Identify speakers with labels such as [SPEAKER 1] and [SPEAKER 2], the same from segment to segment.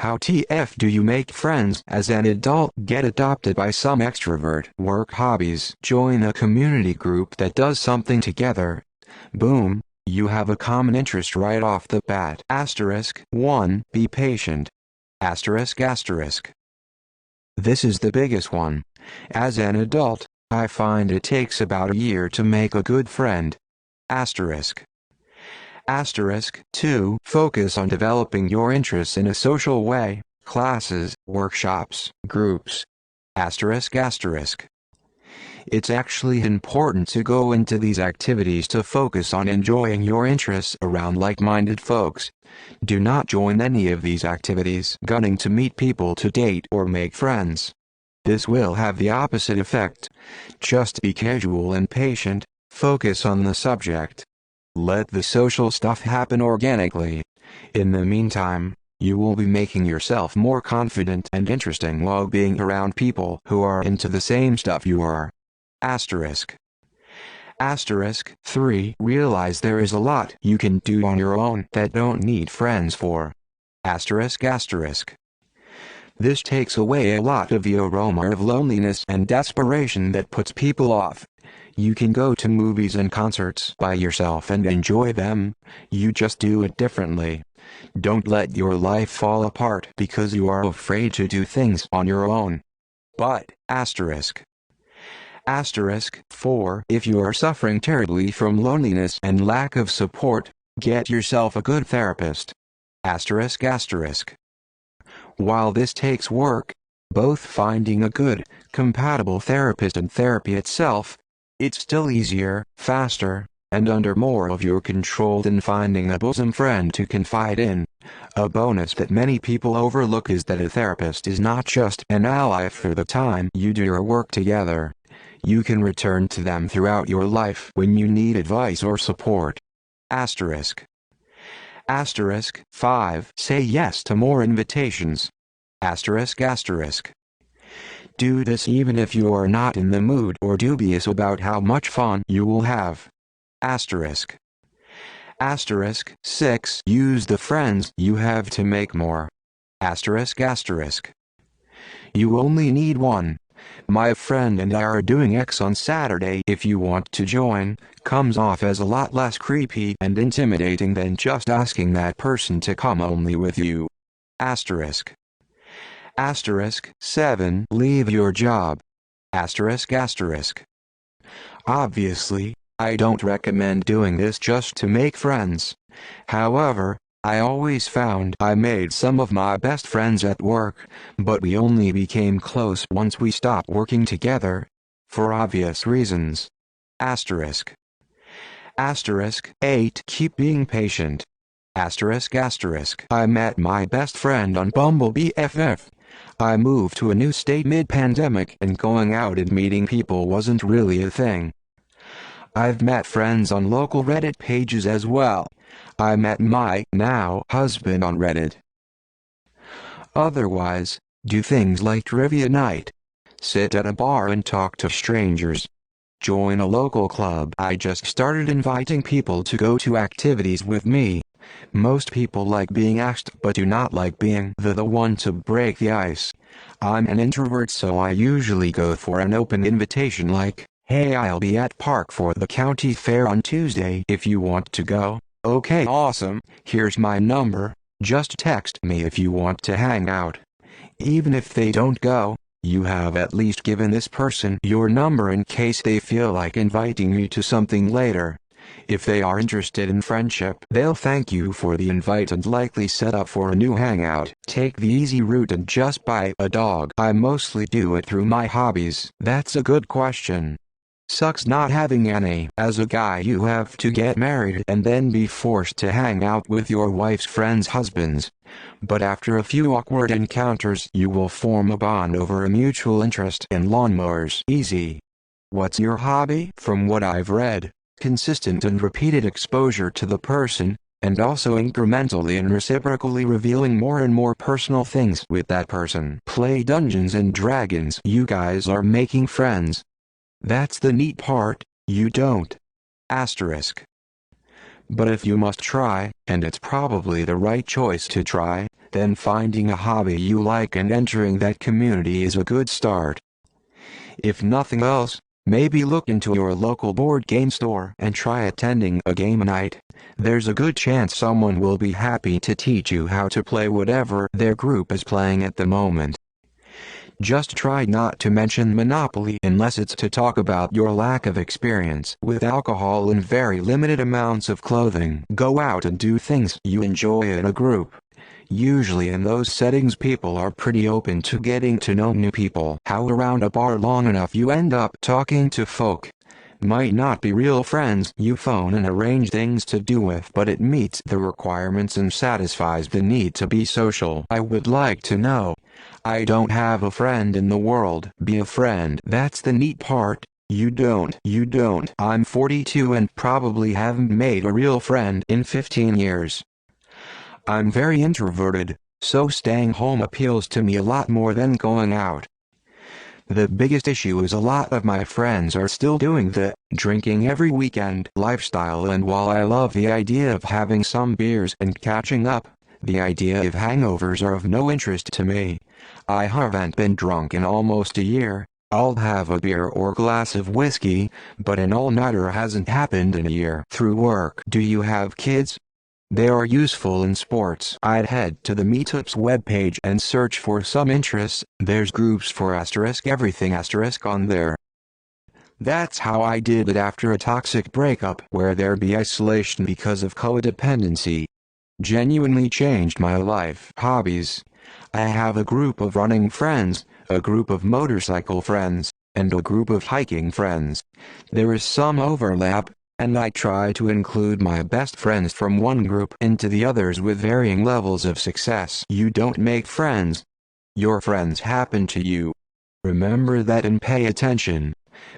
[SPEAKER 1] How TF do you make friends as an adult? Get adopted by some extrovert. Work hobbies. Join a community group that does something together. Boom, you have a common interest right off the bat. Asterisk 1. Be patient. Asterisk asterisk. This is the biggest one. As an adult, I find it takes about a year to make a good friend. Asterisk. Asterisk 2. Focus on developing your interests in a social way, classes, workshops, groups. Asterisk asterisk. It's actually important to go into these activities to focus on enjoying your interests around like-minded folks. Do not join any of these activities gunning to meet people to date or make friends. This will have the opposite effect. Just be casual and patient, focus on the subject. Let the social stuff happen organically. In the meantime, you will be making yourself more confident and interesting while being around people who are into the same stuff you are. Asterisk. Asterisk 3. Realize there is a lot you can do on your own that don't need friends for. Asterisk asterisk. This takes away a lot of the aroma of loneliness and desperation that puts people off. You can go to movies and concerts by yourself and enjoy them. You just do it differently. Don't let your life fall apart because you are afraid to do things on your own. But, asterisk. Asterisk 4. If you are suffering terribly from loneliness and lack of support, get yourself a good therapist. Asterisk asterisk. While this takes work, both finding a good, compatible therapist and therapy itself, it's still easier, faster, and under more of your control than finding a bosom friend to confide in. A bonus that many people overlook is that a therapist is not just an ally for the time you do your work together. You can return to them throughout your life when you need advice or support. Asterisk. Asterisk 5. Say yes to more invitations. Asterisk asterisk. Do this even if you are not in the mood or dubious about how much fun you will have. Asterisk. Asterisk 6. Use the friends you have to make more. Asterisk asterisk. You only need one. My friend and I are doing X on Saturday. If you want to join, comes off as a lot less creepy and intimidating than just asking that person to come only with you. Asterisk. Asterisk 7. Leave your job. Asterisk asterisk. Obviously, I don't recommend doing this just to make friends. However, I always found I made some of my best friends at work, but we only became close once we stopped working together. For obvious reasons. Asterisk. Asterisk 8. Keep being patient. Asterisk asterisk. I met my best friend on Bumble BFF. I moved to a new state mid-pandemic and going out and meeting people wasn't really a thing. I've met friends on local Reddit pages as well. I met my now husband on Reddit. Otherwise, do things like trivia night. Sit at a bar and talk to strangers. Join a local club. I just started inviting people to go to activities with me. Most people like being asked but do not like being the one to break the ice. I'm an introvert, so I usually go for an open invitation like, "Hey, I'll be at Park for the county fair on Tuesday if you want to go." "Okay, awesome, here's my number, just text me if you want to hang out." Even if they don't go, you have at least given this person your number in case they feel like inviting you to something later. If they are interested in friendship, they'll thank you for the invite and likely set up for a new hangout. Take the easy route and just buy a dog. I mostly do it through my hobbies. That's a good question. Sucks not having any. As a guy, you have to get married and then be forced to hang out with your wife's friends' husbands. But after a few awkward encounters, you will form a bond over a mutual interest in lawnmowers. Easy. What's your hobby? From what I've read, consistent and repeated exposure to the person, and also incrementally and reciprocally revealing more and more personal things with that person. Play Dungeons and Dragons. You guys are making friends. That's the neat part, you don't. Asterisk. But if you must try, and it's probably the right choice to try, then finding a hobby you like and entering that community is a good start. If nothing else, maybe look into your local board game store and try attending a game night. There's a good chance someone will be happy to teach you how to play whatever their group is playing at the moment. Just try not to mention Monopoly unless it's to talk about your lack of experience with alcohol and very limited amounts of clothing. Go out and do things you enjoy in a group. Usually in those settings people are pretty open to getting to know new people. How around a bar long enough you end up talking to folk. Might not be real friends you phone and arrange things to do with, but it meets the requirements and satisfies the need to be social. I would like to know. I don't have a friend in the world. Be a friend. That's the neat part. You don't. I'm 42 and probably haven't made a real friend in 15 years. I'm very introverted, so staying home appeals to me a lot more than going out. The biggest issue is a lot of my friends are still doing the drinking every weekend lifestyle, and while I love the idea of having some beers and catching up, the idea of hangovers are of no interest to me. I haven't been drunk in almost a year. I'll have a beer or glass of whiskey, but an all-nighter hasn't happened in a year. Through work. Do you have kids? They are useful in sports. I'd head to the Meetups webpage and search for some interests. There's groups for everything on there. That's how I did it after a toxic breakup where there'd be isolation because of codependency. Genuinely changed my life. Hobbies. I have a group of running friends, a group of motorcycle friends, and a group of hiking friends. There is some overlap, and I try to include my best friends from one group into the others with varying levels of success. You don't make friends. Your friends happen to you. Remember that and pay attention.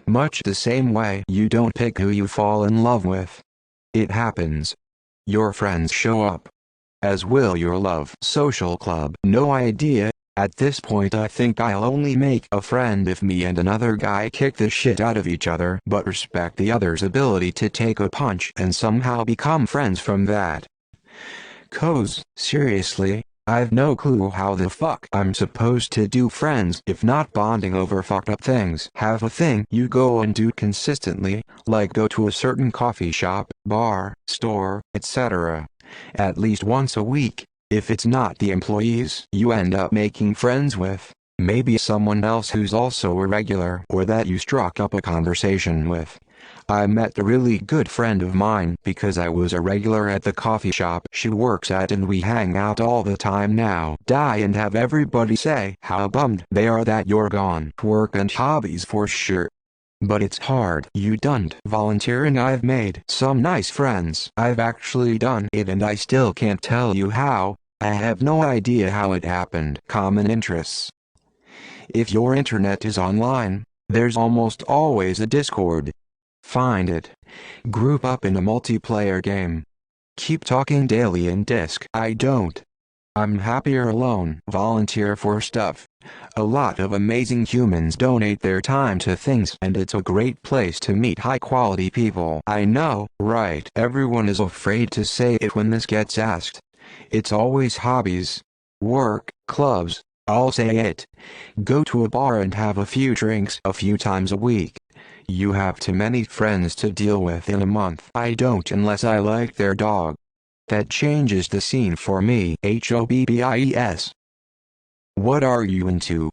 [SPEAKER 1] Much the same way you don't pick who you fall in love with. It happens. Your friends show up. As will your love. Social club. No idea. At this point I think I'll only make a friend if me and another guy kick the shit out of each other, but respect the other's ability to take a punch and somehow become friends from that. Cause, seriously, I've no clue how the fuck I'm supposed to do friends if not bonding over fucked up things. Have a thing you go and do consistently, like go to a certain coffee shop, bar, store, etc. at least once a week. If it's not the employees you end up making friends with, maybe someone else who's also a regular or that you struck up a conversation with. I met a really good friend of mine because I was a regular at the coffee shop she works at, and we hang out all the time now. Die and have everybody say how bummed they are that you're gone. Work and hobbies for sure. But it's hard. You don't. Volunteering. I've made some nice friends. I've actually done it and I still can't tell you how. I have no idea how it happened. Common interests. If your internet is online, there's almost always a Discord. Find it. Group up in a multiplayer game. Keep talking daily in Disc. I don't. I'm happier alone. Volunteer for stuff. A lot of amazing humans donate their time to things, and it's a great place to meet high-quality people. I know, right? Everyone is afraid to say it when this gets asked. It's always hobbies. Work, clubs. I'll say it. Go to a bar and have a few drinks a few times a week. You have too many friends to deal with in a month. I don't unless I like their dog. That changes the scene for me. HOBBIES. What are you into?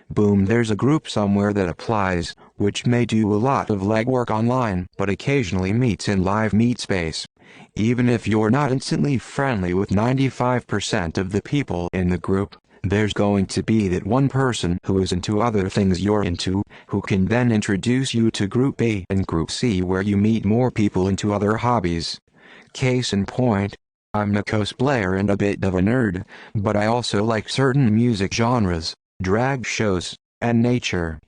[SPEAKER 1] Boom. There's a group somewhere that applies, which may do a lot of legwork online, but occasionally meets in live meet space. Even if you're not instantly friendly with 95% of the people in the group, there's going to be that one person who is into other things you're into, who can then introduce you to Group A and Group C, where you meet more people into other hobbies. Case in point, I'm a cosplayer and a bit of a nerd, but I also like certain music genres, drag shows, and nature.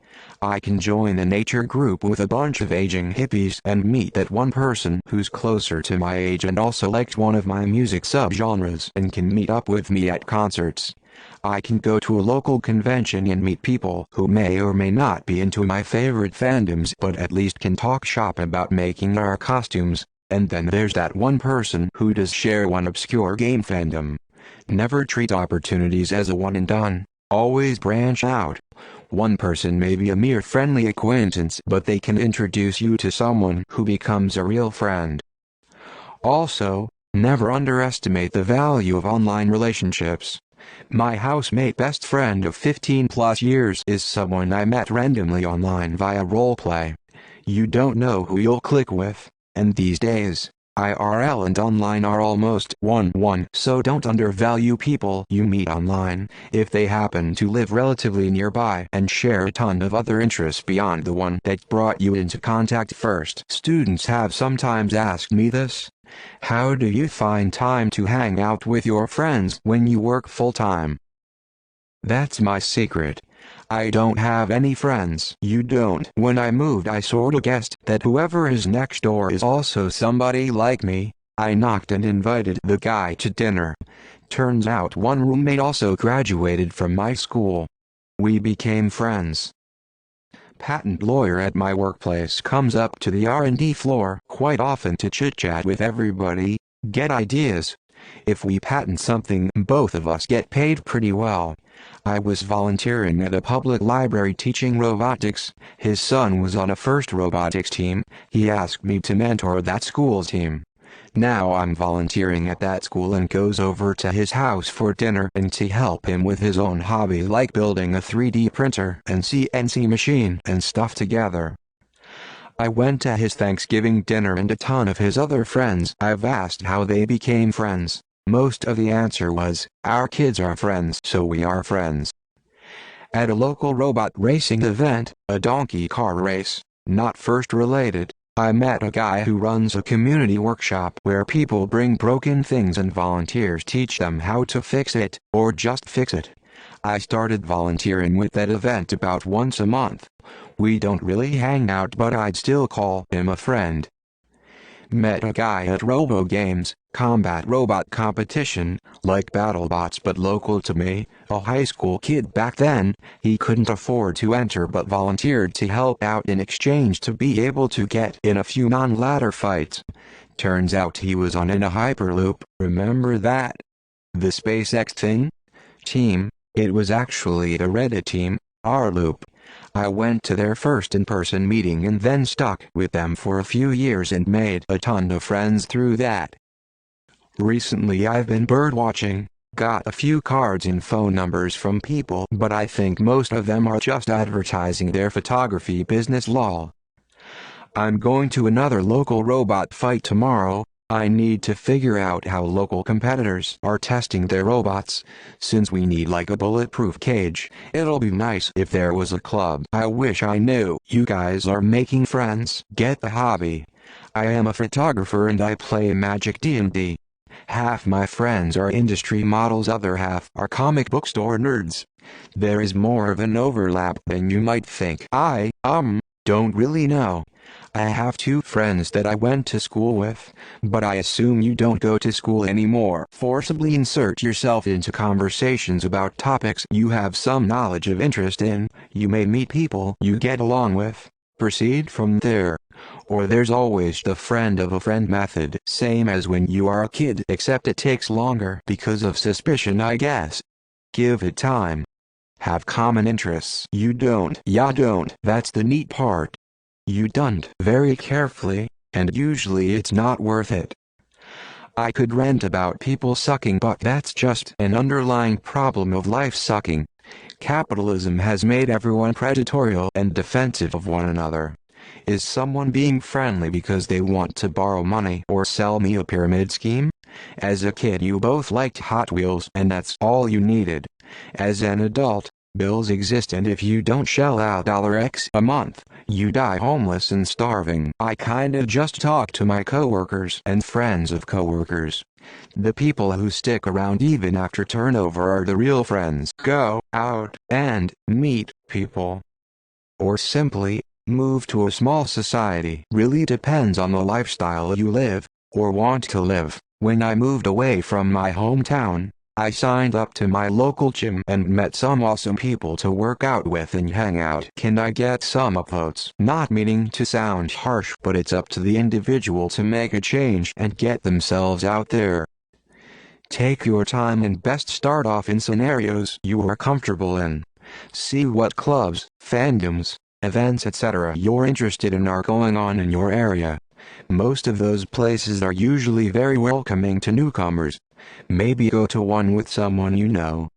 [SPEAKER 1] I can join a nature group with a bunch of aging hippies and meet that one person who's closer to my age and also likes one of my music subgenres and can meet up with me at concerts. I can go to a local convention and meet people who may or may not be into my favorite fandoms, but at least can talk shop about making our costumes, And then there's that one person who does share one obscure game fandom. Never treat opportunities as a one and done, always branch out. One person may be a mere friendly acquaintance, but they can introduce you to someone who becomes a real friend. Also, never underestimate the value of online relationships. My housemate best friend of 15 plus years is someone I met randomly online via roleplay. You don't know who you'll click with, and these days, IRL and online are almost 1-1, so don't undervalue people you meet online, if they happen to live relatively nearby and share a ton of other interests beyond the one that brought you into contact first. Students have sometimes asked me this. How do you find time to hang out with your friends when you work full-time? That's my secret. I don't have any friends. You don't. When I moved, I sorta guessed that whoever is next door is also somebody like me. I knocked and invited the guy to dinner. Turns out one roommate also graduated from my school. We became friends. Patent lawyer at my workplace comes up to the R&D floor quite often to chit-chat with everybody, get ideas. If we patent something, both of us get paid pretty well. I was volunteering at a public library teaching robotics. His son was on a FIRST robotics team. He asked me to mentor that school's team. Now I'm volunteering at that school and goes over to his house for dinner and to help him with his own hobby like building a 3D printer and CNC machine and stuff together. I went to his Thanksgiving dinner and a ton of his other friends. I've asked how they became friends. Most of the answer was, our kids are friends, so we are friends. At a local robot racing event, a donkey car race, not FIRST related, I met a guy who runs a community workshop where people bring broken things and volunteers teach them how to fix it, or just fix it. I started volunteering with that event about once a month. We don't really hang out, but I'd still call him a friend. Met a guy at Robo Games, combat robot competition, like BattleBots but local to me, a high school kid back then. He couldn't afford to enter but volunteered to help out in exchange to be able to get in a few non-ladder fights. Turns out he was on in a Hyperloop, remember that? The SpaceX thing? Team, it was actually the Reddit team, R-Loop. I went to their first in-person meeting and then stuck with them for a few years and made a ton of friends through that. Recently I've been birdwatching, got a few cards and phone numbers from people, but I think most of them are just advertising their photography business lol. I'm going to another local robot fight tomorrow. I need to figure out how local competitors are testing their robots. Since we need like a bulletproof cage, it'll be nice if there was a club. I wish I knew. You guys are making friends. Get the hobby. I am a photographer and I play Magic D&D. Half my friends are industry models, other half are comic book store nerds. There is more of an overlap than you might think. I don't really know. I have two friends that I went to school with, but I assume you don't go to school anymore. Forcibly insert yourself into conversations about topics you have some knowledge of interest in. You may meet people you get along with. Proceed from there. Or there's always the friend of a friend method. Same as when you are a kid, except it takes longer because of suspicion, I guess. Give it time. Have common interests. You don't. Ya don't. That's the neat part. You don't very carefully, and usually it's not worth it. I could rant about people sucking, but that's just an underlying problem of life sucking. Capitalism has made everyone predatory and defensive of one another. Is someone being friendly because they want to borrow money or sell me a pyramid scheme? As a kid you both liked Hot Wheels and that's all you needed. As an adult, bills exist and if you don't shell out $X a month, you die homeless and starving. I kinda just talk to my coworkers and friends of coworkers. The people who stick around even after turnover are the real friends. Go out and meet people. Or simply, move to a small society. Really depends on the lifestyle you live, or want to live. When I moved away from my hometown, I signed up to my local gym and met some awesome people to work out with and hang out. Can I get some upvotes? Not meaning to sound harsh, but it's up to the individual to make a change and get themselves out there. Take your time and best start off in scenarios you are comfortable in. See what clubs, fandoms, events etc. you're interested in are going on in your area. Most of those places are usually very welcoming to newcomers. Maybe go to one with someone you know.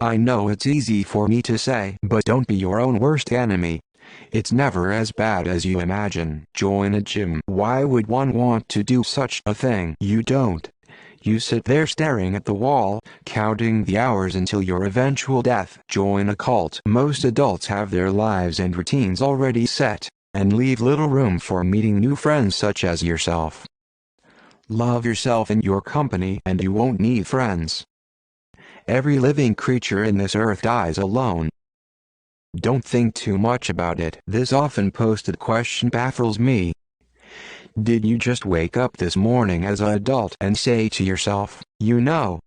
[SPEAKER 1] I know it's easy for me to say, but don't be your own worst enemy. It's never as bad as you imagine. Join a gym. Why would one want to do such a thing? You don't. You sit there staring at the wall, counting the hours until your eventual death. Join a cult. Most adults have their lives and routines already set, and leave little room for meeting new friends such as yourself. Love yourself and your company and you won't need friends. Every living creature in this earth dies alone. Don't think too much about it. This often posted question baffles me. Did you just wake up this morning as an adult and say to yourself, you know,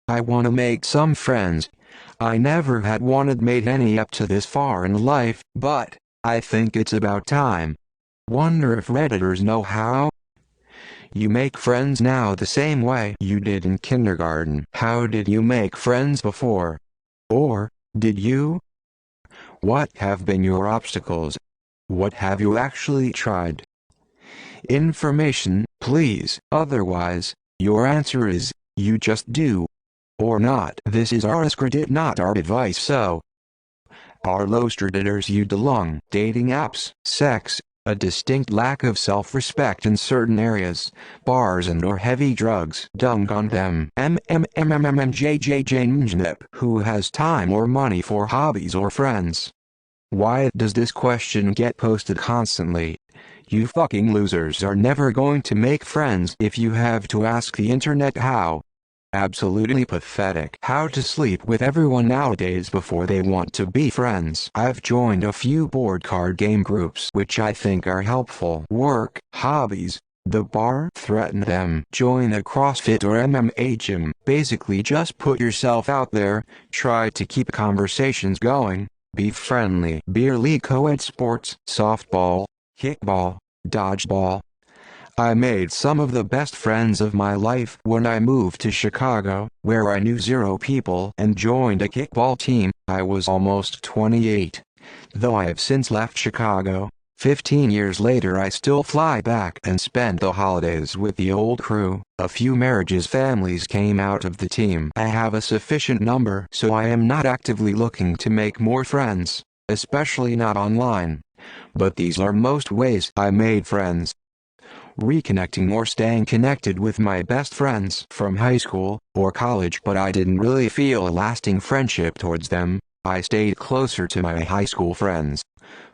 [SPEAKER 1] I want to make some friends. I never had made any up to this far in life, but I think it's about time. Wonder if Redditors know how? You make friends now the same way you did in kindergarten. How did you make friends before? Or, did you? What have been your obstacles? What have you actually tried? Information, please. Otherwise, your answer is, you just do. Or not. This is our credit, not our advice, so. Our Redditors you belong. Dating apps, sex, a distinct lack of self-respect in certain areas, bars and or heavy drugs. Dunk on them. Who has time or money for hobbies or friends? Why does this question get posted constantly? You fucking losers are never going to make friends if you have to ask the internet how. Absolutely pathetic. How to sleep with everyone nowadays before they want to be friends. I've joined a few board card game groups which I think are helpful. Work, hobbies, the bar, threaten them. Join a CrossFit or MMA gym. Basically just put yourself out there, try to keep conversations going, be friendly. Beer league, co-ed sports, softball, kickball, dodgeball. I made some of the best friends of my life when I moved to Chicago, where I knew 0 people, and joined a kickball team. I was almost 28. Though I have since left Chicago, 15 years later I still fly back and spend the holidays with the old crew. A few families came out of the team. I have a sufficient number, so I am not actively looking to make more friends, especially not online. But these are most ways I made friends. Reconnecting or staying connected with my best friends from high school or college, but I didn't really feel a lasting friendship towards them. I stayed closer to my high school friends.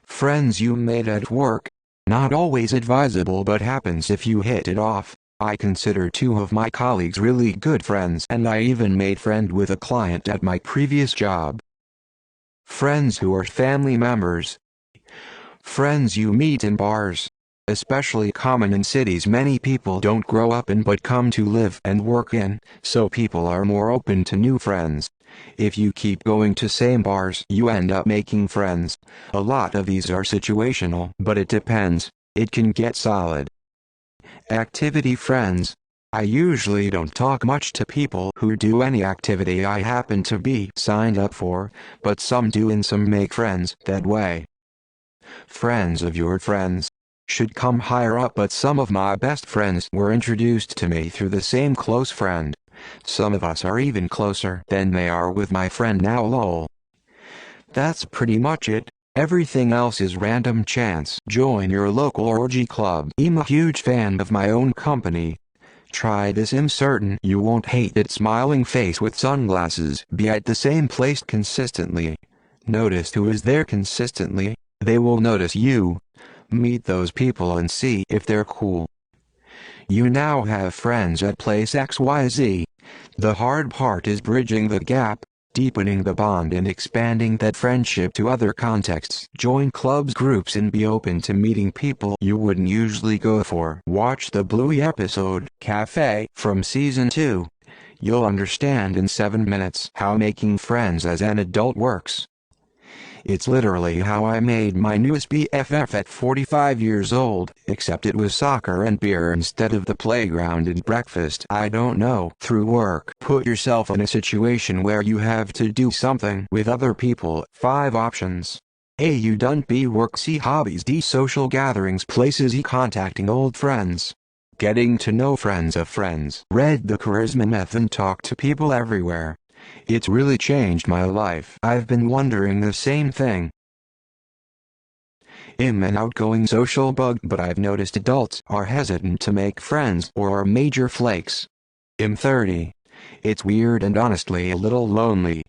[SPEAKER 1] Friends you made at work. Not always advisable, but happens if you hit it off. I consider 2 of my colleagues really good friends, and I even made friend with a client at my previous job. Friends who are family members. Friends you meet in bars. Especially common in cities many people don't grow up in but come to live and work in, so people are more open to new friends. If you keep going to same bars, you end up making friends. A lot of these are situational, but it depends. It can get solid. Activity friends. I usually don't talk much to people who do any activity I happen to be signed up for, but some do and some make friends that way. Friends of your friends should come higher up, but some of my best friends were introduced to me through the same close friend. Some of us are even closer than they are with my friend now, lol. That's pretty much it. Everything else is random chance. Join your local orgy club. I'm a huge fan of my own company. Try this. I'm certain you won't hate it. Smiling face with sunglasses. Be at the same place consistently. Notice who is there consistently. They will notice you. Meet those people and see if they're cool. You now have friends at place XYZ. The hard part is bridging the gap, deepening the bond and expanding that friendship to other contexts. Join clubs, groups, and be open to meeting people you wouldn't usually go for. Watch the Bluey episode, Cafe, from season 2. You'll understand in 7 minutes how making friends as an adult works. It's literally how I made my newest BFF at 45 years old, except it was soccer and beer instead of the playground and breakfast. I don't know. Through work. Put yourself in a situation where you have to do something with other people. 5 options. A. You don't B. Work. C. Hobbies. D. Social gatherings. Places. E. Contacting old friends. Getting to know friends of friends. Read The Charisma Method. Talk to people everywhere. It's really changed my life. I've been wondering the same thing. I'm an outgoing social bug, but I've noticed adults are hesitant to make friends or are major flakes. I'm 30. It's weird and honestly a little lonely.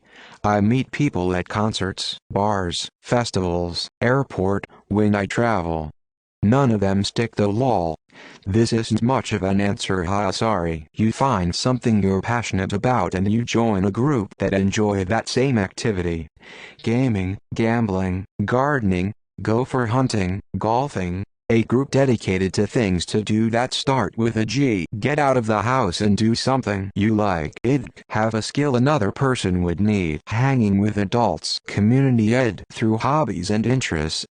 [SPEAKER 1] I meet people at concerts, bars, festivals, airport, when I travel. None of them stick though lol. This isn't much of an answer, sorry. You find something you're passionate about and you join a group that enjoy that same activity. Gaming, gambling, gardening, gopher hunting, golfing. A group dedicated to things to do that start with a G. Get out of the house and do something you like. Id. Have a skill another person would need. Hanging with adults. Community ed. Through hobbies and interests.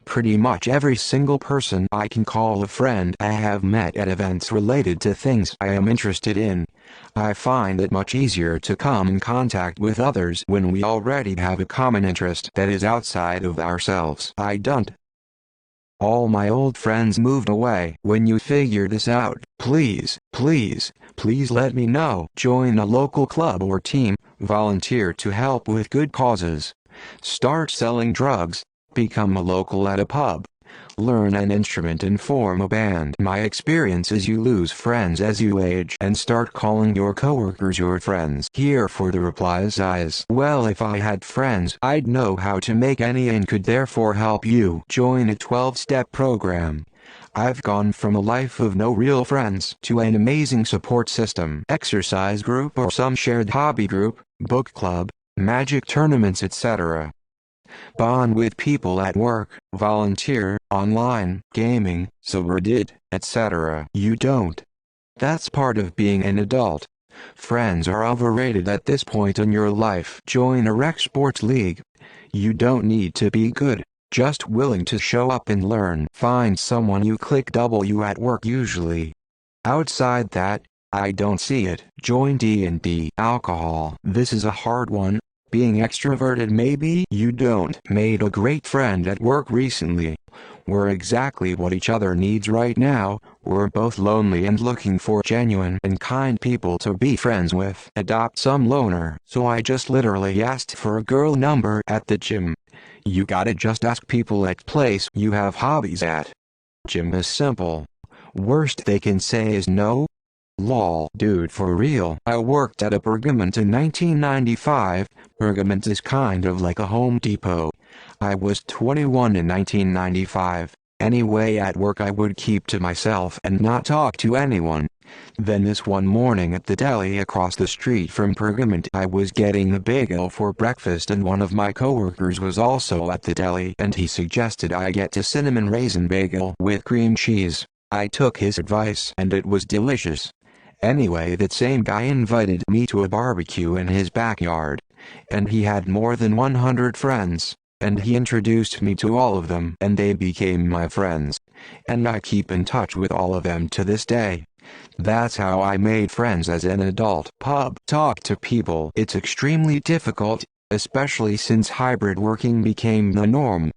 [SPEAKER 1] Pretty much every single person I can call a friend I have met at events related to things I am interested in. I find it much easier to come in contact with others when we already have a common interest that is outside of ourselves. I don't. All my old friends moved away. When you figure this out, please let me know. Join a local club or team, volunteer to help with good causes. Start selling drugs. Become a local at a pub. Learn an instrument and form a band. My experience is you lose friends as you age and start calling your coworkers your friends. Here for the replies is, well, if I had friends, I'd know how to make any and could therefore help you. Join a 12-step program. I've gone from a life of no real friends to an amazing support system. Exercise group or some shared hobby group, book club, magic tournaments, etc. Bond with people at work, volunteer, online, gaming, Reddit, etc. You don't. That's part of being an adult. Friends are overrated at this point in your life. Join a rec sports league. You don't need to be good, just willing to show up and learn. Find someone you click at work usually. Outside that, I don't see it. Join D&D. Alcohol. This is a hard one. Being extroverted maybe you don't. Made a great friend at work recently. We're exactly what each other needs right now. We're both lonely and looking for genuine and kind people to be friends with. Adopt some loner. So I just literally asked for a girl number at the gym. You gotta just ask people at place you have hobbies at. Gym is simple. Worst they can say is no. Lol. Dude, for real. I worked at a Pergament in 1995. Pergament is kind of like a Home Depot. I was 21 in 1995. Anyway, at work I would keep to myself and not talk to anyone. Then this one morning at the deli across the street from Pergament, I was getting a bagel for breakfast and one of my coworkers was also at the deli and he suggested I get a cinnamon raisin bagel with cream cheese. I took his advice and it was delicious. Anyway, that same guy invited me to a barbecue in his backyard. And he had more than 100 friends. And he introduced me to all of them and they became my friends. And I keep in touch with all of them to this day. That's how I made friends as an adult. Pub. Talk to people. It's extremely difficult, especially since hybrid working became the norm.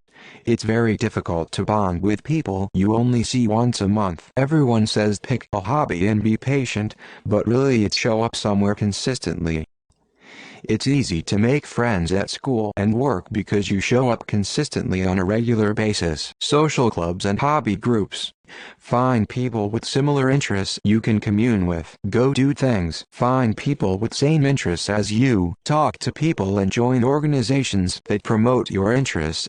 [SPEAKER 1] It's very difficult to bond with people you only see once a month. Everyone says pick a hobby and be patient, but really it's show up somewhere consistently. It's easy to make friends at school and work because you show up consistently on a regular basis. Social clubs and hobby groups. Find people with similar interests you can commune with. Go do things. Find people with same interests as you. Talk to people and join organizations that promote your interests.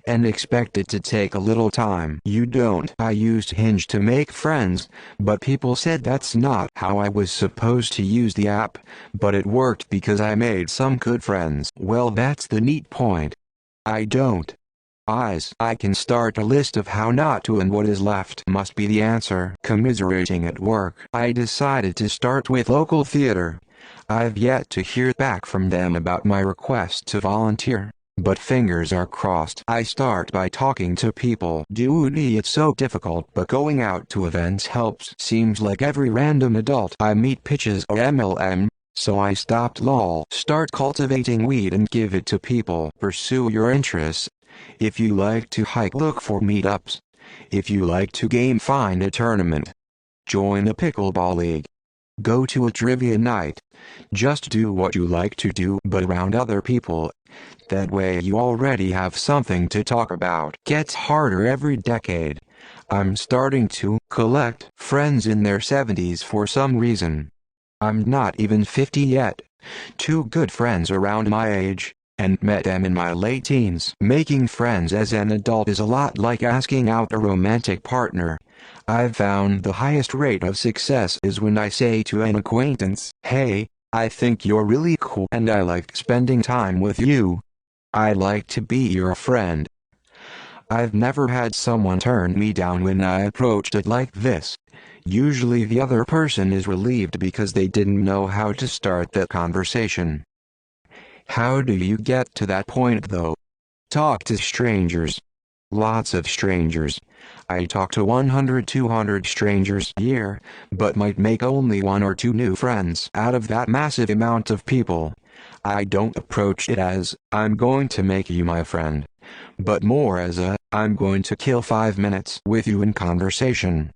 [SPEAKER 1] And expect it to take a little time. You don't. I used Hinge to make friends, but people said that's not how I was supposed to use the app, but it worked because I made some good friends. Well, that's the neat point. I don't. I can start a list of how not to and what is left must be the answer. Commiserating at work. I decided to start with local theater. I've yet to hear back from them about my request to volunteer, but fingers are crossed. I start by talking to people. Dude, it's so difficult, but going out to events helps. Seems like every random adult I meet pitches or MLM, so I stopped lol. Start cultivating weed and give it to people. Pursue your interests. If you like to hike, look for meetups. If you like to game, find a tournament. Join a pickleball league. Go to a trivia night. Just do what you like to do, but around other people. That way you already have something to talk about. Gets harder every decade. I'm starting to collect friends in their 70s for some reason. I'm not even 50 yet. Two good friends around my age, and met them in my late teens. Making friends as an adult is a lot like asking out a romantic partner. I've found the highest rate of success is when I say to an acquaintance, "Hey, I think you're really cool and I like spending time with you. I'd like to be your friend." I've never had someone turn me down when I approached it like this. Usually the other person is relieved because they didn't know how to start that conversation. How do you get to that point though? Talk to strangers. Lots of strangers. I talk to 100-200 strangers a year, but might make only 1 or 2 new friends out of that massive amount of people. I don't approach it as, "I'm going to make you my friend," but more as a, "I'm going to kill 5 minutes with you in conversation."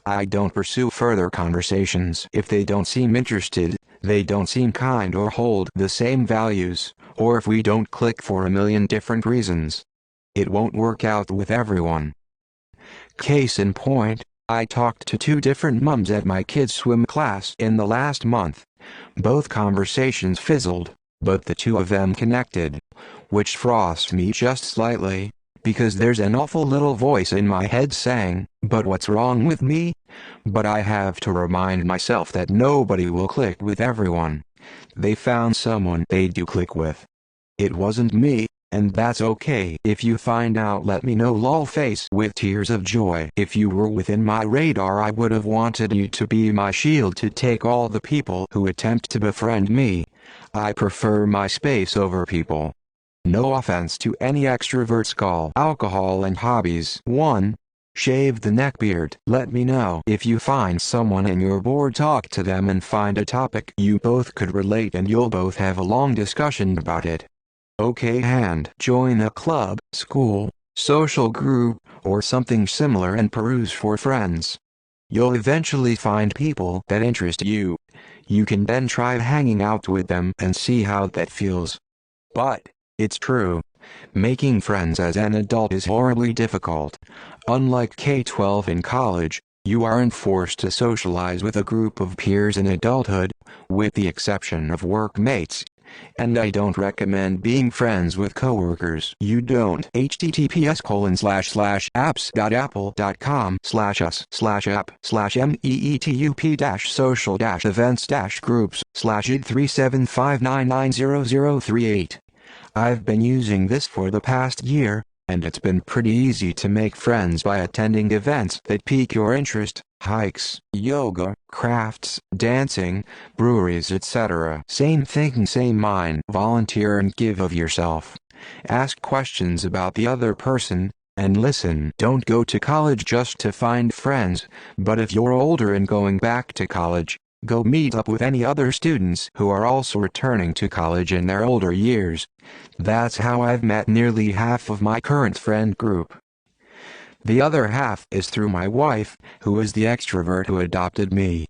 [SPEAKER 1] I don't pursue further conversations if they don't seem interested, they don't seem kind or hold the same values, or if we don't click for a million different reasons. It won't work out with everyone. Case in point, I talked to 2 different mums at my kids' swim class in the last month. Both conversations fizzled, but the 2 of them connected, which frosts me just slightly, because there's an awful little voice in my head saying, "But what's wrong with me?" But I have to remind myself that nobody will click with everyone. They found someone they do click with. It wasn't me, and that's okay. If you find out, let me know, lol face with tears of joy. If you were within my radar, I would have wanted you to be my shield to take all the people who attempt to befriend me. I prefer my space over people. No offense to any extroverts. Call alcohol and hobbies. 1. Shave the neckbeard. Let me know if you find someone and you're bored. Talk to them and find a topic you both could relate and you'll both have a long discussion about it. Okay, and join a club, school, social group, or something similar and peruse for friends. You'll eventually find people that interest you. You can then try hanging out with them and see how that feels. But it's true. Making friends as an adult is horribly difficult. Unlike K-12 in college, you aren't forced to socialize with a group of peers in adulthood, with the exception of workmates. And I don't recommend being friends with coworkers. You don't. https://apps.apple.com/social-events-groups/id375990038. I've been using this for the past year, and it's been pretty easy to make friends by attending events that pique your interest: hikes, yoga, crafts, dancing, breweries, etc. Same thing, same mind. Volunteer and give of yourself. Ask questions about the other person, and listen. Don't go to college just to find friends, but if you're older and going back to college, go meet up with any other students who are also returning to college in their older years. That's how I've met nearly half of my current friend group. The other half is through my wife, who is the extrovert who adopted me.